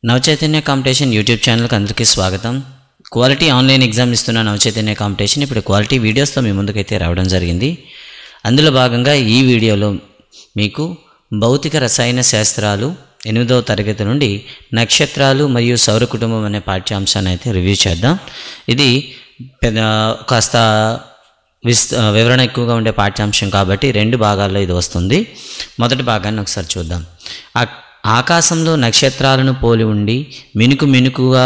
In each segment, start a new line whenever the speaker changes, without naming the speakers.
Navachaitanya competition YouTube ఛానల్కి అందరికీ స్వాగతం. క్వాలిటీ ఆన్లైన్ ఎగ్జామ్ ఇస్తున్న నవచైతన్య కాంపిటీషన్ ఇప్పుడు క్వాలిటీ వీడియోస్తో మీ ముందుకైతే రావడం జరిగింది. అందులో భాగంగా ఈ వీడియోలో మీకు భౌతిక రసాయన శాస్త్రాలు 8వ తరగతి నుండి నక్షత్రాలు మరియు సౌర కుటుంబం అనే పాఠ్యాంశాన్ని అయితే రివ్యూ చేద్దాం. ఇది కాస్త వివరణ ఎక్కువగా ఉండే పాఠ్యాంశం కాబట్టి 2 భాగాల్లో ఇది వస్తుంది. మొదటి భాగాన్ని ఒకసారి చూద్దాం. ఆకాశంలో నక్షత్రాలను పోలి ఉండి మినుకుగా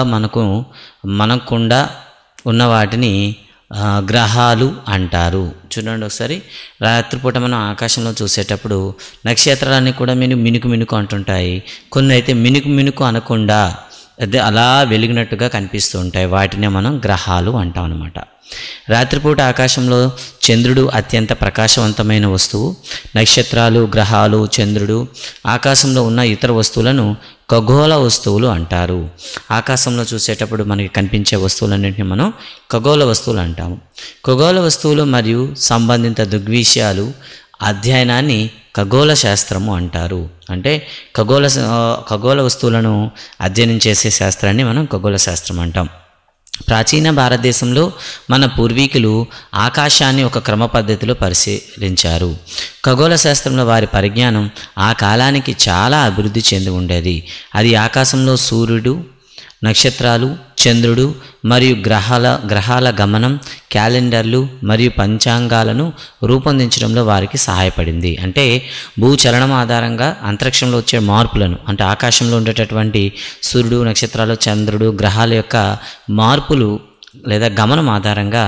మనకుండా ఉన్న వాటిని గ్రహాలు అంటారు. చూడండి ఒకసారి, రాత్రిపూట మనం ఆకాశంలో చూసేటప్పుడు నక్షత్రాలన్నీ కూడా మినుకు అంటుంటాయి. కొన్ని అయితే మినుకు అనకుండా అదే అలా వెలిగినట్టుగా కనిపిస్తూ ఉంటాయి. వాటినే మనం గ్రహాలు అంటాం అన్నమాట. రాత్రిపూట ఆకాశంలో చంద్రుడు అత్యంత ప్రకాశవంతమైన వస్తువు. నక్షత్రాలు, గ్రహాలు, చంద్రుడు, ఆకాశంలో ఉన్న ఇతర వస్తువులను ఖగోళ వస్తువులు అంటారు. ఆకాశంలో చూసేటప్పుడు మనకి కనిపించే వస్తువులన్నింటినీ మనం ఖగోళ వస్తువులు అంటాము. ఖగోళ వస్తువులు మరియు సంబంధిత దృగ్విషయాలు అధ్యయనాన్ని ఖగోళ శాస్త్రము అంటారు. అంటే ఖగోళ వస్తువులను అధ్యయనం చేసే శాస్త్రాన్ని మనం ఖగోళ శాస్త్రం అంటాం. ప్రాచీన భారతదేశంలో మన పూర్వీకులు ఆకాశాన్ని ఒక క్రమ పద్ధతిలో పరిశీలించారు. ఖగోళ శాస్త్రంలో వారి పరిజ్ఞానం ఆ కాలానికి చాలా అభివృద్ధి చెంది ఉండేది. అది ఆకాశంలో సూర్యుడు, నక్షత్రాలు, చంద్రుడు మరియు గ్రహాల గమనం, క్యాలెండర్లు మరియు పంచాంగాలను రూపొందించడంలో వారికి సహాయపడింది. అంటే భూచలనం ఆధారంగా అంతరిక్షంలో వచ్చే మార్పులను, అంటే ఆకాశంలో ఉండేటటువంటి సూర్యుడు, నక్షత్రాలు, చంద్రుడు, గ్రహాల యొక్క మార్పులు లేదా గమనం ఆధారంగా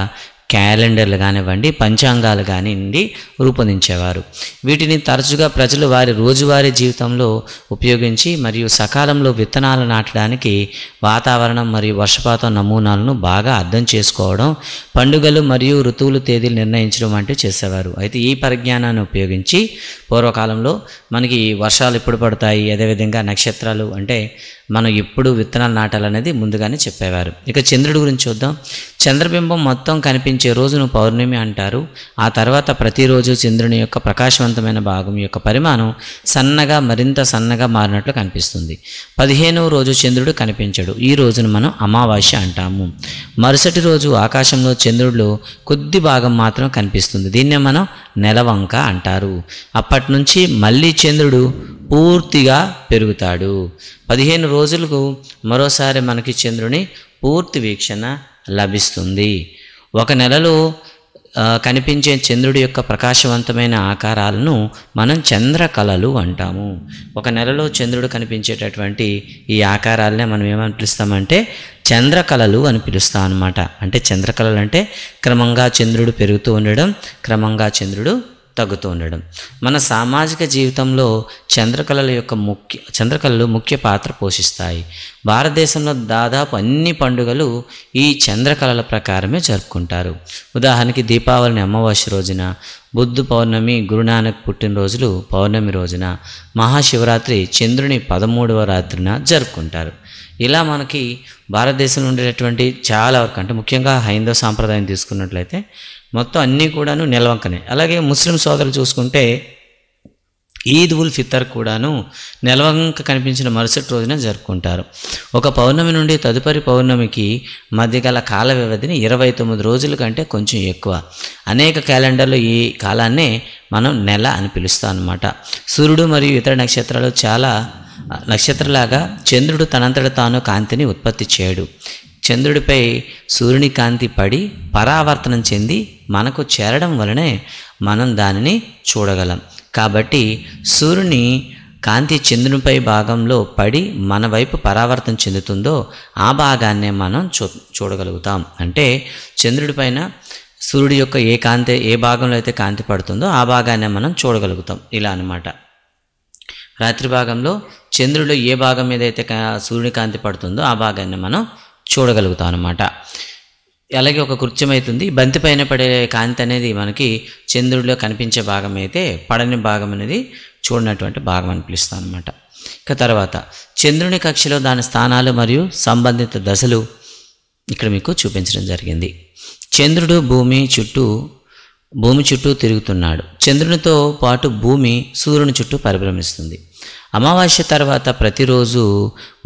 క్యాలెండర్లు కానివ్వండి, పంచాంగాలు కానివ్వండి రూపొందించేవారు. వీటిని తరచుగా ప్రజలు వారి రోజువారీ జీవితంలో ఉపయోగించి మరియు సకాలంలో విత్తనాలు నాటడానికి వాతావరణం మరియు వర్షపాతం నమూనాలను బాగా అర్థం చేసుకోవడం, పండుగలు మరియు ఋతువులు తేదీలు నిర్ణయించడం వంటివి చేసేవారు. అయితే ఈ పరిజ్ఞానాన్ని ఉపయోగించి పూర్వకాలంలో మనకి వర్షాలు ఎప్పుడు పడతాయి, అదేవిధంగా నక్షత్రాలు అంటే మనం ఎప్పుడు విత్తనాలు నాటాలనేది ముందుగానే చెప్పేవారు. ఇక చంద్రుడి గురించి చూద్దాం. చంద్రబింబం మొత్తం కనిపించే రోజును పౌర్ణమి అంటారు. ఆ తర్వాత ప్రతిరోజు చంద్రుని యొక్క ప్రకాశవంతమైన భాగం యొక్క పరిమాణం మరింత సన్నగా మారినట్లు కనిపిస్తుంది. 15వ రోజు చంద్రుడు కనిపించడు. ఈ రోజును మనం అమావాస్య అంటాము. మరుసటి రోజు ఆకాశంలో చంద్రుడిలో కొద్ది భాగం మాత్రం కనిపిస్తుంది. దీన్నే మనం నెలవంక అంటారు. అప్పటి నుంచి మళ్ళీ చంద్రుడు పూర్తిగా పెరుగుతాడు. 15 రోజులకు మరోసారి మనకి చంద్రుని పూర్తి వీక్షణ లభిస్తుంది. ఒక నెలలో కనిపించే చంద్రుడి యొక్క ప్రకాశవంతమైన ఆకారాలను మనం చంద్రకళలు అంటాము. ఒక నెలలో చంద్రుడు కనిపించేటటువంటి ఈ ఆకారాలనే మనం ఏమని పిలుస్తామంటే చంద్రకళలు అని పిలుస్తాం అన్నమాట. అంటే చంద్రకళలు అంటే క్రమంగా చంద్రుడు పెరుగుతూ ఉండడం, క్రమంగా చంద్రుడు తగ్గుతూ ఉండడం. మన సామాజిక జీవితంలో చంద్రకళలు ముఖ్య పాత్ర పోషిస్తాయి. భారతదేశంలో దాదాపు అన్ని పండుగలు ఈ చంద్రకళల ప్రకారమే జరుపుకుంటారు. ఉదాహరణకి దీపావళిని అమావాస్య రోజున, బుద్ధ పౌర్ణమి, గురునానక్ పుట్టినరోజులు పౌర్ణమి రోజున, మహాశివరాత్రి చంద్రుని 13వ రాత్రిన జరుపుకుంటారు. ఇలా మనకి భారతదేశంలో ఉండేటటువంటి చాలా వరకు, అంటే ముఖ్యంగా హైందవ సాంప్రదాయం తీసుకున్నట్లయితే మొత్తం అన్నీ కూడాను నెలవంకనే. అలాగే ముస్లిం సోదరులు చూసుకుంటే ఈద్ ఉల్ ఫితర్ కూడాను నెలవంక కనిపించిన మరుసటి రోజున జరుపుకుంటారు. ఒక పౌర్ణమి నుండి తదుపరి పౌర్ణమికి మధ్య గల కాల వ్యవధిని 29 రోజుల కంటే కొంచెం ఎక్కువ. అనేక క్యాలెండర్లు ఈ కాలాన్నే మనం నెల అని పిలుస్తాం అన్నమాట. సూర్యుడు మరియు ఇతర నక్షత్రాలు నక్షత్రలాగా చంద్రుడు తనంతట తాను కాంతిని ఉత్పత్తి చేయడు. చంద్రుడిపై సూర్యుని కాంతి పడి పరావర్తనం చెంది మనకు చేరడం వలనే మనం దానిని చూడగలం. కాబట్టి సూర్యుని కాంతి చంద్రునిపై భాగంలో పడి మన వైపు పరావర్తనం చెందుతుందో ఆ భాగాన్నే మనం చూడగలుగుతాం. అంటే చంద్రుడి పైన సూర్యుడి యొక్క ఏ భాగంలో అయితే కాంతి పడుతుందో ఆ భాగాన్నే మనం చూడగలుగుతాం. ఇలా అన్నమాట. రాత్రి భాగంలో చంద్రుడిలో ఏ భాగం మీద అయితే సూర్యుని కాంతి పడుతుందో ఆ భాగాన్ని మనం చూడగలుగుతాం అన్నమాట. అలాగే ఒక కృత్యమవుతుంది, బంతి పైన పడే కాంతి అనేది మనకి చంద్రుడిలో కనిపించే భాగం అయితే పడని భాగం అనేది చూడనటువంటి భాగం అని పిలుస్తాం అన్నమాట. ఇక తర్వాత చంద్రుని కక్షలో దాని స్థానాలు మరియు సంబంధిత దశలు ఇక్కడ మీకు చూపించడం జరిగింది. చంద్రుడు భూమి చుట్టూ తిరుగుతున్నాడు. చంద్రునితో పాటు భూమి సూర్యుని చుట్టూ పరిభ్రమిస్తుంది. అమావాస్య తర్వాత ప్రతిరోజు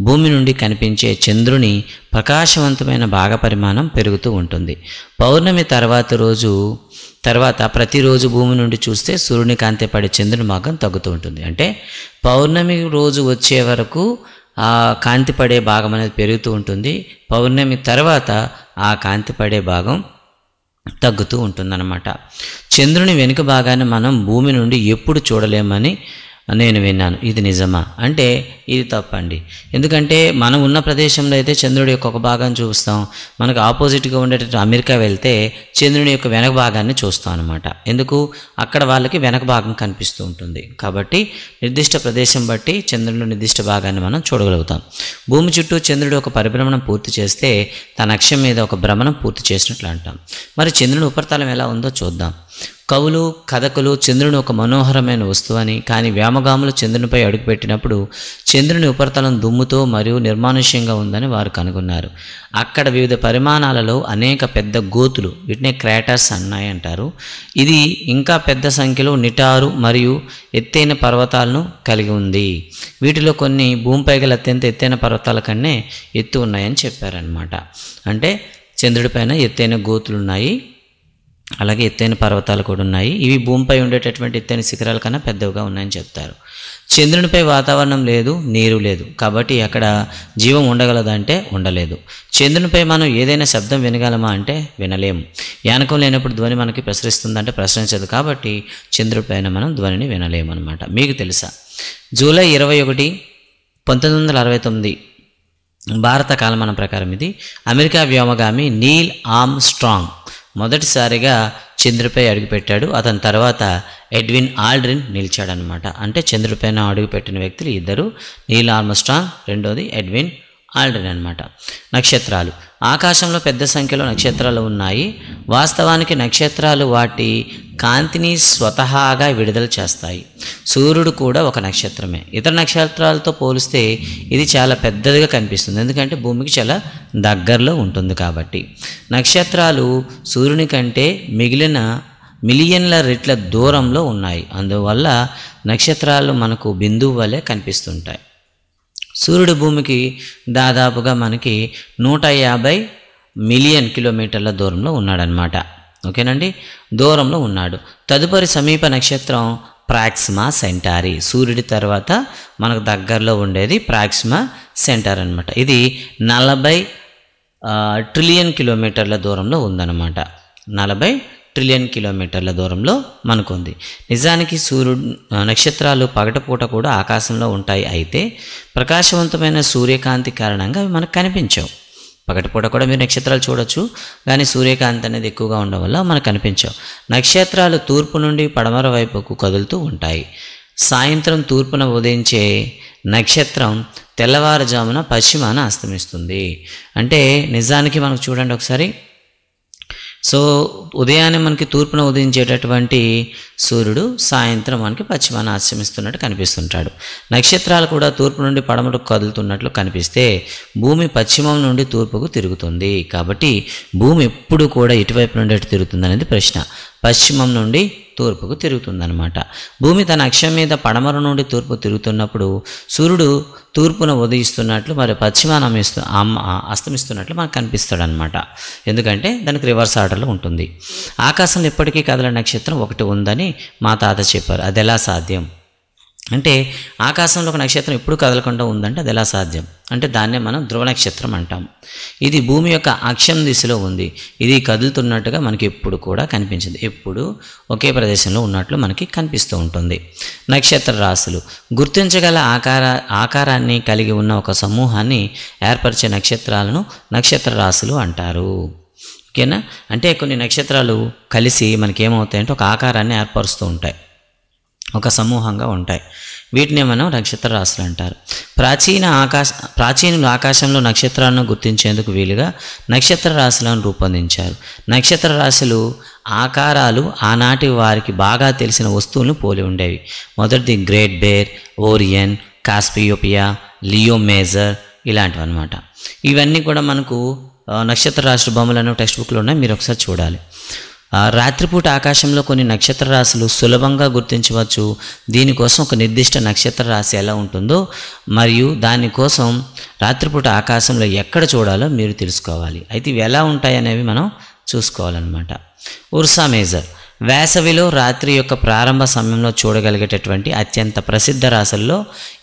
భూమి నుండి కనిపించే చంద్రుని ప్రకాశవంతమైన భాగ పరిమాణం పెరుగుతూ ఉంటుంది. పౌర్ణమి తర్వాత ప్రతిరోజు భూమి నుండి చూస్తే సూర్యుని కాంతి పడే చంద్రుని భాగం తగ్గుతూ ఉంటుంది. అంటే పౌర్ణమి రోజు వచ్చే వరకు ఆ కాంతి పడే భాగం అనేది పెరుగుతూ ఉంటుంది. పౌర్ణమి తర్వాత ఆ కాంతి పడే భాగం తగ్గుతూ ఉంటుందన్నమాట. చంద్రుని వెనుక భాగాన్ని మనం భూమి నుండి ఎప్పుడు చూడలేమని నేను విన్నాను. ఇది నిజమా అంటే ఇది తప్పండి. ఎందుకంటే మనం ఉన్న ప్రదేశంలో అయితే చంద్రుడి యొక్క ఒక భాగాన్ని చూస్తాం. మనకు ఆపోజిట్గా ఉండేటట్టు అమెరికా వెళ్తే చంద్రుని యొక్క వెనక భాగాన్ని చూస్తాం అనమాట. ఎందుకు? అక్కడ వాళ్ళకి వెనక భాగం కనిపిస్తూ ఉంటుంది. కాబట్టి నిర్దిష్ట ప్రదేశం బట్టి చంద్రుని నిర్దిష్ట భాగాన్ని మనం చూడగలుగుతాం. భూమి చుట్టూ చంద్రుడు ఒక పరిభ్రమణం పూర్తి చేస్తే తన అక్షం మీద ఒక భ్రమణం పూర్తి చేసినట్లు అంటాం. మరి చంద్రుని ఉపరితలం ఎలా ఉందో చూద్దాం. కవులు, కథకులు చంద్రుని ఒక మనోహరమైన వస్తువు అని, కానీ వ్యామగాములు చంద్రునిపై అడుగుపెట్టినప్పుడు చంద్రుని ఉపరితలం దుమ్ముతో మరియు నిర్మానుష్యంగా ఉందని వారు కనుగొన్నారు. అక్కడ వివిధ పరిమాణాలలో అనేక పెద్ద గోతులు, వీటినే క్రాటర్స్ అన్నాయి అంటారు. ఇది ఇంకా పెద్ద సంఖ్యలో నిటారు మరియు ఎత్తైన పర్వతాలను కలిగి ఉంది. వీటిలో కొన్ని భూమిపై గల అత్యంత ఎత్తైన పర్వతాల కన్నా ఎత్తు ఉన్నాయని చెప్పారనమాట. అంటే చంద్రుడిపైన ఎత్తైన గోతులు ఉన్నాయి, అలాగే ఎత్తైన పర్వతాలు కూడా ఉన్నాయి. ఇవి భూమిపై ఉండేటటువంటి ఎత్తైన శిఖరాల కన్నా పెద్దవిగా ఉన్నాయని చెప్తారు. చంద్రునిపై వాతావరణం లేదు, నీరు లేదు, కాబట్టి అక్కడ జీవం ఉండగలదంటే ఉండలేదు. చంద్రునిపై మనం ఏదైనా శబ్దం వినగలమా అంటే వినలేము. యానకం లేనప్పుడు ధ్వని మనకి ప్రసరిస్తుందంటే ప్రసరించదు. కాబట్టి చంద్రుడిపైన మనం ధ్వనిని వినలేము అనమాట. మీకు తెలుసా, జూలై 21, 1969 భారత కాలమానం ప్రకారం ఇది అమెరికా వ్యోమగామి నీల్ ఆర్మ్స్ట్రాంగ్ మొదటిసారిగా చంద్రుడిపై అడుగుపెట్టాడు. అతని తర్వాత ఎడ్విన్ ఆల్డ్రిన్ నిలిచాడనమాట. అంటే చంద్రుడిపైన అడుగుపెట్టిన వ్యక్తులు ఇద్దరు, నీల్ ఆర్మ్స్ట్రాంగ్, రెండోది ఎడ్విన్ ఆల్డ్రిన్ అనమాట. నక్షత్రాలు. ఆకాశంలో పెద్ద సంఖ్యలో నక్షత్రాలు ఉన్నాయి. వాస్తవానికి నక్షత్రాలు వాటి కాంతిని స్వతహాగా విడుదల చేస్తాయి. సూర్యుడు కూడా ఒక నక్షత్రమే. ఇతర నక్షత్రాలతో పోలిస్తే ఇది చాలా పెద్దదిగా కనిపిస్తుంది, ఎందుకంటే భూమికి చాలా దగ్గరలో ఉంటుంది కాబట్టి. నక్షత్రాలు సూర్యుని కంటే మిగిలిన మిలియన్ల రెట్ల దూరంలో ఉన్నాయి. అందువల్ల నక్షత్రాలు మనకు బిందువు వలె కనిపిస్తుంటాయి. సూర్యుడు భూమికి దాదాపుగా మనకి 150 మిలియన్ కిలోమీటర్ల దూరంలో ఉన్నాడనమాట. ఓకేనండి, దూరంలో ఉన్నాడు. తదుపరి సమీప నక్షత్రం ప్రాక్సిమా సెంటారి. సూర్యుడి తర్వాత మనకు దగ్గరలో ఉండేది ప్రాక్సిమా సెంటార్ అనమాట. ఇది 40 ట్రిలియన్ కిలోమీటర్ల దూరంలో ఉందన్నమాట. 40 ట్రిలియన్ కిలోమీటర్ల దూరంలో మనకుంది. నిజానికి నక్షత్రాలు పగటిపూట కూడా ఆకాశంలో ఉంటాయి. అయితే ప్రకాశవంతమైన సూర్యకాంతి కారణంగా అవి మనకు కనిపించవు. పగటిపూట కూడా మీరు నక్షత్రాలు చూడొచ్చు, కానీ సూర్యకాంతి అనేది ఎక్కువగా ఉండడం వల్ల మనకు కనిపించవు. నక్షత్రాలు తూర్పు నుండి పడమర వైపుకు కదులుతూ ఉంటాయి. సాయంత్రం తూర్పున ఉదయించే నక్షత్రం తెల్లవారుజామున పశ్చిమాన అస్తమిస్తుంది. అంటే నిజానికి మనకు చూడండి ఒకసారి. సో ఉదయాన్నే మనకి తూర్పున ఉదయించేటటువంటి సూర్యుడు సాయంత్రం మనకి పశ్చిమాన అస్తమిస్తున్నట్టు కనిపిస్తుంటాడు. నక్షత్రాలు కూడా తూర్పు నుండి పడమరకు కదులుతున్నట్లు కనిపిస్తే భూమి పశ్చిమం నుండి తూర్పుకు తిరుగుతుంది. కాబట్టి భూమి ఎప్పుడు కూడా ఇటువైపు నుండి ఎటు తిరుగుతుంది అనేది ప్రశ్న. పశ్చిమం నుండి తూర్పుకు తిరుగుతుందన్నమాట. భూమి తన అక్షం మీద పడమర నుండి తూర్పు తిరుగుతున్నప్పుడు సూర్యుడు తూర్పున ఉదయిస్తున్నట్లు మరి పశ్చిమాన అస్తమిస్తున్నట్లు మనకు కనిపిస్తాడనమాట. ఎందుకంటే దానికి రివర్స్ ఆర్డర్లో ఉంటుంది. ఆకాశంలో ఎప్పటికీ కదల నక్షత్రం ఒకటి ఉందని మా తాత చెప్పారు. అది ఎలా సాధ్యం అంటే, ఆకాశంలో ఒక నక్షత్రం ఎప్పుడు కదలకుండా ఉందంటే అది ఎలా సాధ్యం అంటే దాన్నే మనం ధ్రువ నక్షత్రం అంటాం. ఇది భూమి యొక్క అక్షం దిశలో ఉంది. ఇది కదులుతున్నట్టుగా మనకి ఎప్పుడు కూడా కనిపించింది. ఎప్పుడు ఒకే ప్రదేశంలో ఉన్నట్లు మనకి కనిపిస్తూ ఉంటుంది. నక్షత్ర రాశులు. గుర్తించగల ఆకారాన్ని కలిగి ఉన్న ఒక సమూహాన్ని ఏర్పరిచే నక్షత్రాలను నక్షత్ర రాశులు అంటారు. ఓకేనా? అంటే కొన్ని నక్షత్రాలు కలిసి మనకేమవుతాయంటే ఒక ఆకారాన్ని ఏర్పరుస్తూ ఉంటాయి, ఒక సమూహంగా ఉంటాయి. వీటిని మనం నక్షత్ర రాశులు అంటారు. ప్రాచీనులు ఆకాశంలో నక్షత్రాలను గుర్తించేందుకు వీలుగా నక్షత్ర రాశులను రూపొందించారు. నక్షత్ర రాశులు ఆకారాలు ఆనాటి వారికి బాగా తెలిసిన వస్తువులను పోలి ఉండేవి. మొదటిది Great Bear, Orion, Cassiopeia, Leo Major ఇలాంటివి అన్నమాట. ఇవన్నీ కూడా మనకు నక్షత్ర రాశి బొమ్మలను టెక్స్ట్ బుక్లో ఉన్నాయి, మీరు ఒకసారి చూడాలి. రాత్రిపూట ఆకాశంలో కొన్ని నక్షత్ర రాశులు సులభంగా గుర్తించవచ్చు. దీనికోసం ఒక నిర్దిష్ట నక్షత్ర రాశి ఎలా ఉంటుందో మరియు దానికోసం రాత్రిపూట ఆకాశంలో ఎక్కడ చూడాలో మీరు తెలుసుకోవాలి. అయితే ఇవి ఎలా ఉంటాయి అనేవి మనం చూసుకోవాలన్నమాట. ఉర్సా మేజర్ వేసవిలో రాత్రి యొక్క ప్రారంభ సమయంలో చూడగలిగేటటువంటి అత్యంత ప్రసిద్ధ రాశుల్లో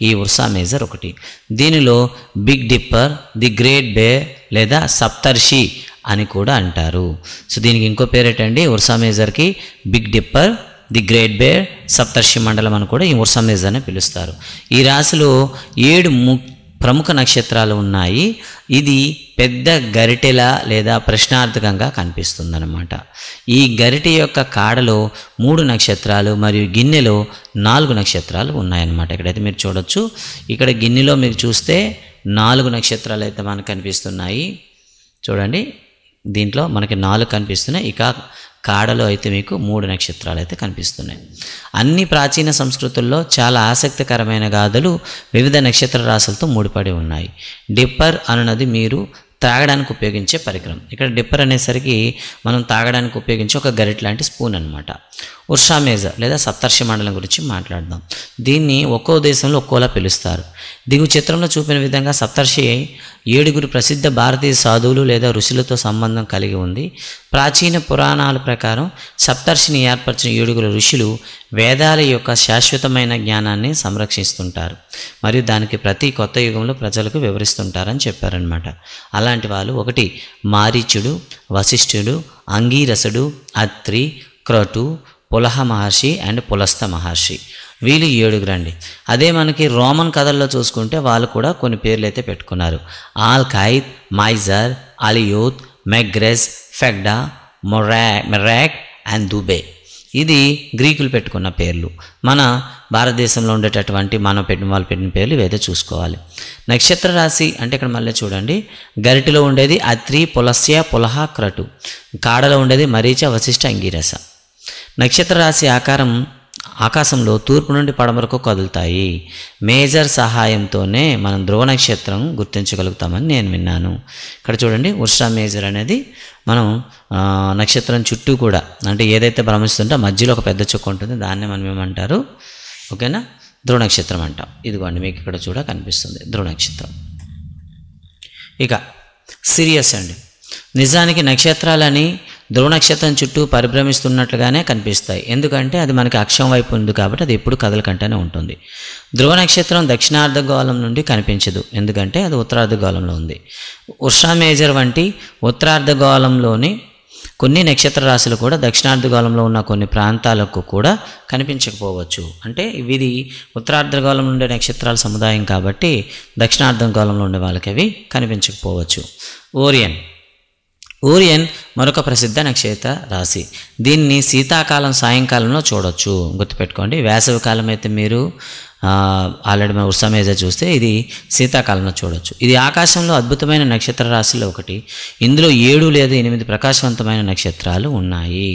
ఈ ఉర్సా మేజర్ ఒకటి. దీనిలో Big Dipper, the Great Bear లేదా సప్తర్షి అని కూడా అంటారు. సో దీనికి ఇంకో పేరేటండి ఉర్సా మేజర్కి Big Dipper, the Great Bear, Saptarshi మండలం అని కూడా ఈ ఉర్సా మేజర్ అని పిలుస్తారు. ఈ రాశిలో 7 ప్రముఖ నక్షత్రాలు ఉన్నాయి. ఇది పెద్ద గరిటెలా లేదా ప్రశ్నార్థకంగా కనిపిస్తుందన్నమాట. ఈ గరిటె యొక్క కాడలో 3 నక్షత్రాలు మరియు గిన్నెలో 4 నక్షత్రాలు ఉన్నాయన్నమాట. ఇక్కడైతే మీరు చూడొచ్చు. ఇక్కడ గిన్నెలో మీరు చూస్తే 4 నక్షత్రాలు అయితే మనకు కనిపిస్తున్నాయి. చూడండి, దీంట్లో మనకి 4 కనిపిస్తున్నాయి. ఇక కాడలో అయితే మీకు 3 నక్షత్రాలు అయితే కనిపిస్తున్నాయి. అన్ని ప్రాచీన సంస్కృతుల్లో చాలా ఆసక్తికరమైన గాథలు వివిధ నక్షత్ర రాశులతో ముడిపడి ఉన్నాయి. డిప్పర్ అన్నది మీరు తాగడానికి ఉపయోగించే పరికరం. ఇక్కడ డిప్పర్ అనేసరికి మనం తాగడానికి ఉపయోగించే ఒక గరిట లాంటి స్పూన్ అనమాట. ఉర్సా మేజర్ లేదా సప్తర్షి మండలం గురించి మాట్లాడదాం. దీన్ని ఒక్కో దేశంలో ఒక్కోలా పిలుస్తారు. దిగు చిత్రంలో చూపిన విధంగా సప్తర్షి 7 ప్రసిద్ధ భారతీయ సాధువులు లేదా ఋషులతో సంబంధం కలిగి ఉంది. ప్రాచీన పురాణాల ప్రకారం సప్తర్షిని ఏర్పరిచిన 7 ఋషులు వేదాల యొక్క శాశ్వతమైన జ్ఞానాన్ని సంరక్షిస్తుంటారు మరియు దానికి ప్రతి కొత్త యుగంలో ప్రజలకు వివరిస్తుంటారని చెప్పారనమాట. అలాంటి వాళ్ళు 1 మారీచుడు, వశిష్ఠుడు, అంగీరసుడు, అత్రి, క్రతు, పులహ మహర్షి అండ్ పులస్త మహర్షి. వీళ్ళు 7 అండి. అదే మనకి రోమన్ కథల్లో చూసుకుంటే వాళ్ళు కూడా కొన్ని పేర్లు అయితే పెట్టుకున్నారు. ఆల్కైత్, మైజర్, అలియోత్, మెగ్రెస్, ఫెగ్డా, మొరాక్ అండ్ దుబే. ఇది గ్రీకులు పెట్టుకున్న పేర్లు. మన భారతదేశంలో ఉండేటటువంటి వాళ్ళు పెట్టిన పేర్లు ఇవైతే చూసుకోవాలి. నక్షత్ర రాశి అంటే ఇక్కడ మళ్ళీ చూడండి, గరిటిలో ఉండేది అత్రి, పులస్య, పులహ, క్రతు. కాడలో ఉండేది మరీచ, వశిష్ఠ, అంగీరస. నక్షత్ర రాశి ఆకాశంలో తూర్పు నుండి పడమరకు కదులుతాయి. మేజర్ సహాయంతోనే మనం ధ్రువ నక్షత్రం గుర్తించగలుగుతామని నేను విన్నాను. ఇక్కడ చూడండి, ఉర్సా మేజర్ అనేది మనం నక్షత్రం చుట్టూ కూడా అంటే ఏదైతే భ్రమిస్తుంటే మధ్యలో ఒక పెద్ద చుక్క ఉంటుంది, దాన్నే మనం ఏమంటారు, ఓకేనా, ధ్రువ నక్షత్రం అంటాం. ఇదిగోండి మీకు ఇక్కడ చూడ కనిపిస్తుంది ధ్రువ నక్షత్రం. ఇక సిరియస్ అండి. నిజానికి నక్షత్రాలని ధ్రువ నక్షత్రం చుట్టూ పరిభ్రమిస్తున్నట్లుగానే కనిపిస్తాయి. ఎందుకంటే అది మనకి అక్షం వైపు ఉంది కాబట్టి అది ఎప్పుడు కదలకంటూనే ఉంటుంది. ధ్రువ నక్షత్రం దక్షిణార్ధగోళం నుండి కనిపించదు, ఎందుకంటే అది ఉత్తరార్ధగోళంలో ఉంది. ఉర్సా మేజర్ వంటి ఉత్తరార్ధగోళంలోని కొన్ని నక్షత్ర రాశులు కూడా దక్షిణార్ధగోళంలో ఉన్న కొన్ని ప్రాంతాలకు కూడా కనిపించకపోవచ్చు. అంటే ఇది ఉత్తరార్ధగోళం ఉండే నక్షత్రాల సముదాయం కాబట్టి దక్షిణార్ధగోళంలో ఉండే వాళ్ళకి అవి కనిపించకపోవచ్చు. ఓరియన్ మరొక ప్రసిద్ధ నక్షత్ర రాశి. దీన్ని శీతాకాలం సాయంకాలంలో చూడొచ్చు, గుర్తుపెట్టుకోండి. వేసవి కాలం అయితే మీరు ఆల్రెడీ మనం ఉర్సా మేజర్ చూస్తే ఇది శీతాకాలంలో చూడొచ్చు. ఇది ఆకాశంలో అద్భుతమైన నక్షత్ర రాశిలో ఒకటి. ఇందులో 7 లేదా 8 ప్రకాశవంతమైన నక్షత్రాలు ఉన్నాయి.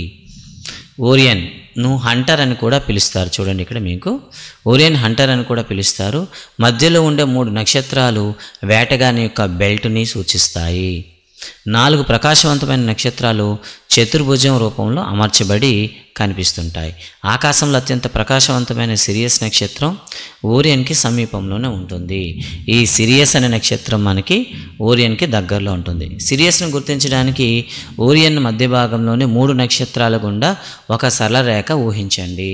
ఓరియన్ను హంటర్ అని కూడా పిలుస్తారు. చూడండి ఇక్కడ మీకు ఓరియన్ హంటర్ అని కూడా పిలుస్తారు. మధ్యలో ఉండే 3 నక్షత్రాలు వేటగాని యొక్క బెల్ట్ని సూచిస్తాయి. 4 ప్రకాశవంతమైన నక్షత్రాలు చతుర్భుజం రూపంలో అమర్చబడి కనిపిస్తుంటాయి. ఆకాశంలో అత్యంత ప్రకాశవంతమైన సిరియస్ నక్షత్రం ఓరియన్కి సమీపంలోనే ఉంటుంది. ఈ సిరియస్ అనే నక్షత్రం మనకి ఓరియన్కి దగ్గరలో ఉంటుంది. సిరియస్ను గుర్తించడానికి ఓరియన్ మధ్య భాగంలోని 3 నక్షత్రాల గుండా ఒక సరళ రేఖ ఊహించండి.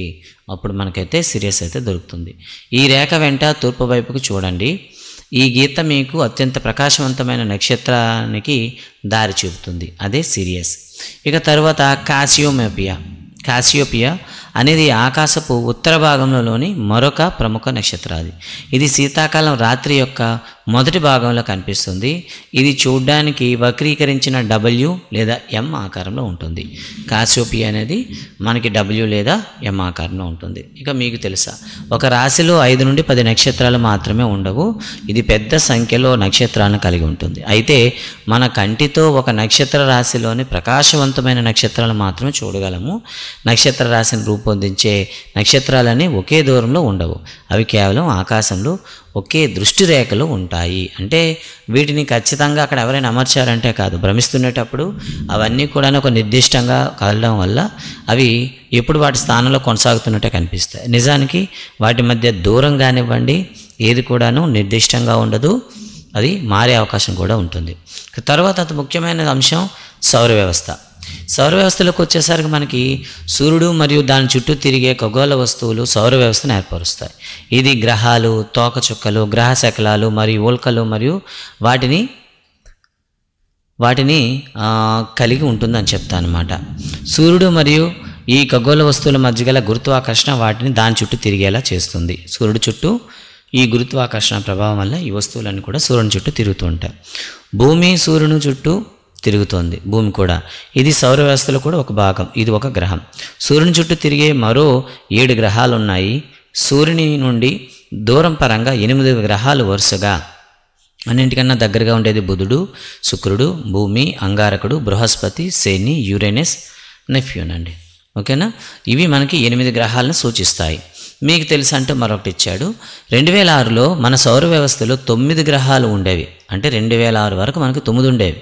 అప్పుడు మనకైతే సిరియస్ అయితే దొరుకుతుంది. ఈ రేఖ వెంట తూర్పు వైపుకు చూడండి. ఈ గీత మీకు అత్యంత ప్రకాశవంతమైన నక్షత్రానికి దారి చూపుతుంది, అదే సిరియస్. ఇక తర్వాత కాసియోపియా అనేది ఆకాశపు ఉత్తర భాగంలోని మరొక ప్రముఖ నక్షత్రాది. ఇది శీతాకాలం రాత్రి యొక్క మొదటి భాగంలో కనిపిస్తుంది. ఇది చూడ్డానికి వక్రీకరించిన W లేదా M ఆకారంలో ఉంటుంది. కాసియోపియా అనేది మనకి W లేదా M ఆకారంలో ఉంటుంది. ఇక మీకు తెలుసా, ఒక రాశిలో 5 నుండి 10 నక్షత్రాలు మాత్రమే ఉండవు. ఇది పెద్ద సంఖ్యలో నక్షత్రాలను కలిగి ఉంటుంది. అయితే మన కంటితో ఒక నక్షత్ర రాశిలోని ప్రకాశవంతమైన నక్షత్రాలు మాత్రమే చూడగలము. నక్షత్ర రాశిని రూపొందించే నక్షత్రాలన్నీ ఒకే దూరంలో ఉండవు. అవి కేవలం ఆకాశంలో ఒకే దృష్టి రేఖలు ఉంటాయి. అంటే వీటిని ఖచ్చితంగా అక్కడ ఎవరైనా అమర్చారంటే కాదు, భ్రమిస్తున్నప్పుడు అవన్నీ కూడా ఒక నిర్దిష్టంగా కదలడం వల్ల అవి ఎప్పుడు వాటి స్థానంలో కొనసాగుతున్నట్టే కనిపిస్తాయి. నిజానికి వాటి మధ్య దూరం కానివ్వండి ఏది కూడాను నిర్దిష్టంగా ఉండదు, అది మారే అవకాశం కూడా ఉంటుంది. తర్వాత అతి ముఖ్యమైన అంశం సౌర వ్యవస్థ. సౌర వ్యవస్థలోకి వచ్చేసరికి మనకి సూర్యుడు మరియు దాని చుట్టూ తిరిగే ఖగోళ వస్తువులు సౌర వ్యవస్థను ఏర్పరుస్తాయి. ఇది గ్రహాలు, తోకచుక్కలు, గ్రహ శకలాలు మరియు ఉల్కలు మరియు వాటిని కలిగి ఉంటుందని చెప్తాను అన్నమాట. సూర్యుడు మరియు ఈ ఖగోళ వస్తువుల మధ్య గల గురుత్వాకర్షణ వాటిని దాని చుట్టూ తిరిగేలా చేస్తుంది. సూర్యుడు చుట్టూ ఈ గురుత్వాకర్షణ ప్రభావం వల్ల ఈ వస్తువులన్నీ కూడా సూర్యుని చుట్టూ తిరుగుతూ ఉంటాయి. భూమి సూర్యుని చుట్టూ తిరుగుతోంది, భూమి కూడా. ఇది సౌర వ్యవస్థలో కూడా ఒక భాగం, ఇది ఒక గ్రహం. సూర్యుని చుట్టూ తిరిగే మరో 7 గ్రహాలు ఉన్నాయి. సూర్యుని నుండి దూరం పరంగా 8 గ్రహాలు వరుసగా. అన్నింటికన్నా దగ్గరగా ఉండేది బుధుడు, శుక్రుడు, భూమి, అంగారకుడు, బృహస్పతి, శని, యురేనస్, నెప్ట్యూన్ అండి. ఓకేనా? ఇవి మనకి 8 గ్రహాలను సూచిస్తాయి. మీకు తెలుసు అంటే మరొకటి ఇచ్చాడు. 2006లో మన సౌర వ్యవస్థలో 9 గ్రహాలు ఉండేవి. అంటే 2006 వరకు మనకు 9 ఉండేవి.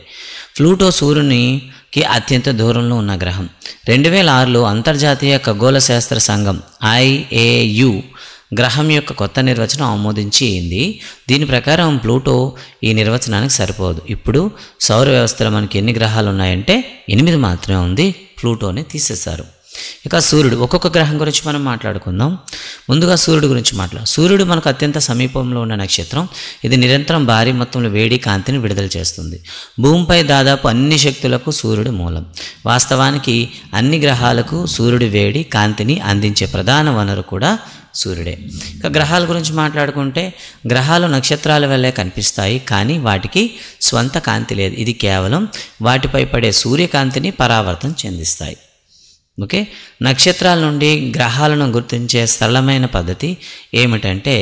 ప్లూటో సూర్యునికి అత్యంత దూరంలో ఉన్న గ్రహం. 2006లో అంతర్జాతీయ ఖగోళ శాస్త్ర సంఘం IAU గ్రహం యొక్క కొత్త నిర్వచనం ఆమోదించింది. దీని ప్రకారం ప్లూటో ఈ నిర్వచనానికి సరిపోదు. ఇప్పుడు సౌర వ్యవస్థలో మనకి ఎన్ని గ్రహాలు ఉన్నాయంటే 8 మాత్రమే ఉంది, ప్లూటోని తీసేశారు. ఇక సూర్యుడు, ఒక్కొక్క గ్రహం గురించి మనం మాట్లాడుకుందాం. ముందుగా సూర్యుడు గురించి సూర్యుడు మనకు అత్యంత సమీపంలో ఉన్న నక్షత్రం. ఇది నిరంతరం భారీ మొత్తంలో వేడి కాంతిని విడుదల చేస్తుంది. భూమిపై దాదాపు అన్ని శక్తులకు సూర్యుడు మూలం. వాస్తవానికి అన్ని గ్రహాలకు సూర్యుడి వేడి కాంతిని అందించే ప్రధాన వనరు కూడా సూర్యుడే. ఇక గ్రహాల గురించి మాట్లాడుకుంటే గ్రహాలు నక్షత్రాల వల్లే కనిపిస్తాయి, కానీ వాటికి స్వంత కాంతి లేదు. ఇది కేవలం వాటిపై పడే సూర్యకాంతిని పరావర్తనం చెందిస్తాయి. ఓకే, నక్షత్రాల నుండి గ్రహాలను గుర్తించే సరళమైన పద్ధతి ఏమిటంటే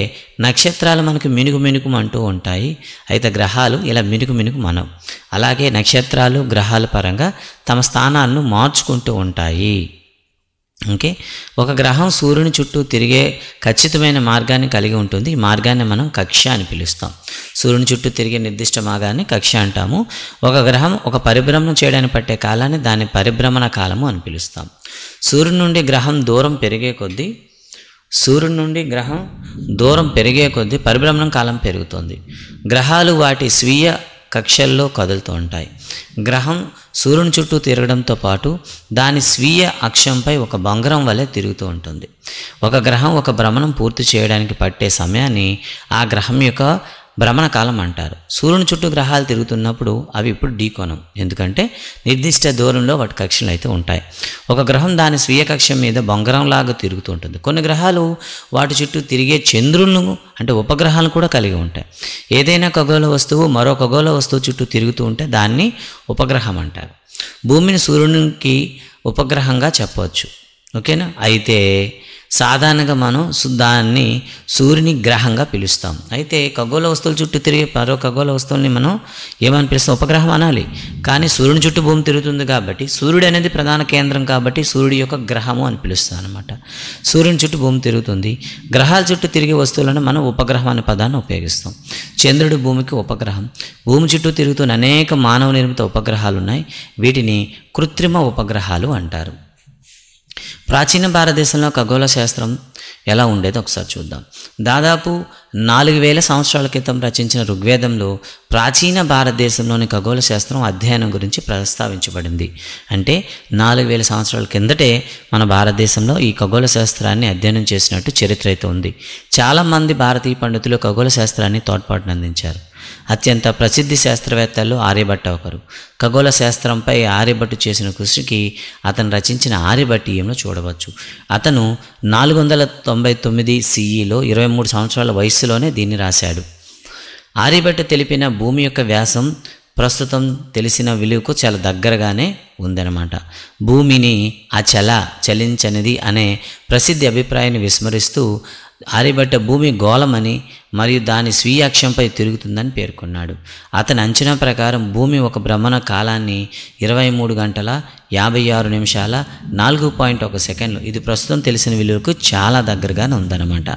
నక్షత్రాలు మనకు మినుగు అంటూ ఉంటాయి, అయితే గ్రహాలు ఇలా మినుగు మనవు. అలాగే నక్షత్రాలు గ్రహాల పరంగా తమ స్థానాలను మార్చుకుంటూ ఉంటాయి. ఓకే, ఒక గ్రహం సూర్యుని చుట్టూ తిరిగే ఖచ్చితమైన మార్గాన్ని కలిగి ఉంటుంది. ఈ మార్గాన్ని మనం కక్ష్య అని పిలుస్తాం. సూర్యుని చుట్టూ తిరిగే నిర్దిష్ట మార్గాన్ని కక్ష్య అంటాము. ఒక గ్రహం ఒక పరిభ్రమణం చేయడానికి పట్టే కాలాన్ని దాని పరిభ్రమణ కాలము అని పిలుస్తాం. సూర్యుని నుండి గ్రహం దూరం పెరిగే కొద్దీ పరిభ్రమణం కాలం పెరుగుతుంది. గ్రహాలు వాటి స్వీయ కక్షల్లో కదులుతూ ఉంటాయి. గ్రహం సూర్యుని చుట్టూ తిరగడంతో పాటు దాని స్వీయ అక్షంపై ఒక బొంగరం వలె తిరుగుతూ ఉంటుంది. ఒక గ్రహం ఒక భ్రమణం పూర్తి చేయడానికి పట్టే సమయాన్ని ఆ గ్రహం యొక్క భ్రమణ కాలం అంటారు. సూర్యుని చుట్టూ గ్రహాలు తిరుగుతున్నప్పుడు అవి ఇప్పుడు ఢీకోణం, ఎందుకంటే నిర్దిష్ట దూరంలో వాటి కక్షలు అయితే ఉంటాయి. ఒక గ్రహం దాని స్వీయ కక్షం మీద బొంగరంలాగా తిరుగుతూ ఉంటుంది. కొన్ని గ్రహాలు వాటి చుట్టూ తిరిగే చంద్రులను అంటే ఉపగ్రహాలను కూడా కలిగి ఉంటాయి. ఏదైనా ఖగోళ వస్తువు మరో ఖగోళ వస్తువు చుట్టూ తిరుగుతూ ఉంటే దాన్ని ఉపగ్రహం అంటారు. భూమిని సూర్యునికి ఉపగ్రహంగా చెప్పవచ్చు. ఓకేనా? అయితే సాధారణంగా మనం దాన్ని సూర్యుని గ్రహంగా పిలుస్తాం. అయితే ఖగోళ వస్తువుల చుట్టూ తిరిగే మరో ఖగోళ వస్తువుల్ని మనం ఏమని పిలుస్తాం? ఉపగ్రహం అనాలి. కానీ సూర్యుని చుట్టూ భూమి తిరుగుతుంది కాబట్టి సూర్యుడు అనేది ప్రధాన కేంద్రం కాబట్టి సూర్యుడి యొక్క గ్రహము అని పిలుస్తాం అనమాట. సూర్యుని చుట్టూ భూమి తిరుగుతుంది. గ్రహాల చుట్టూ తిరిగే వస్తువులను మనం ఉపగ్రహం అనే పదాన్ని ఉపయోగిస్తాం. చంద్రుడు భూమికి ఉపగ్రహం. భూమి చుట్టూ తిరుగుతున్న అనేక మానవ నిర్మిత ఉపగ్రహాలు ఉన్నాయి. వీటిని కృత్రిమ ఉపగ్రహాలు అంటారు. ప్రాచీన భారతదేశంలో ఖగోళ శాస్త్రం ఎలా ఉండేదో ఒకసారి చూద్దాం. దాదాపు 4000 సంవత్సరాల క్రితం రచించిన ఋగ్వేదంలో ప్రాచీన భారతదేశంలోని ఖగోళ శాస్త్రం అధ్యయనం గురించి ప్రస్తావించబడింది. అంటే 4000 సంవత్సరాల కిందటే మన భారతదేశంలో ఈ ఖగోళ శాస్త్రాన్ని అధ్యయనం చేసినట్టు చరిత్ర అయితే ఉంది. చాలామంది భారతీయ పండితులు ఖగోళ శాస్త్రాన్ని తోడ్పాటును అందించారు. అత్యంత ప్రసిద్ధి శాస్త్రవేత్తల్లో ఆర్యభట్ట ఒకరు. ఖగోళ శాస్త్రంపై ఆర్యభట్టు చేసిన కృషికి అతను రచించిన ఆర్యభట్టీయంలో చూడవచ్చు. అతను 499 CEలో 23 సంవత్సరాల వయస్సులోనే దీన్ని రాశాడు. ఆర్యభట్టు తెలిపిన భూమి యొక్క వ్యాసం ప్రస్తుతం తెలిసిన విలువకు చాలా దగ్గరగానే ఉందన్నమాట. భూమిని చలించనిది అనే ప్రసిద్ధి అభిప్రాయాన్ని విస్మరిస్తూ ఆర్యభట్ట భూమి గోళమని మరియు దాని స్వీయ అక్షంపై తిరుగుతుందని పేర్కొన్నాడు. అతని అంచనా ప్రకారం భూమి ఒక భ్రమణ కాలాన్ని 23 గంటల 56 నిమిషాల 4.1 సెకండ్లు, ఇది ప్రస్తుతం తెలిసిన విలువకు చాలా దగ్గరగానే ఉందన్నమాట.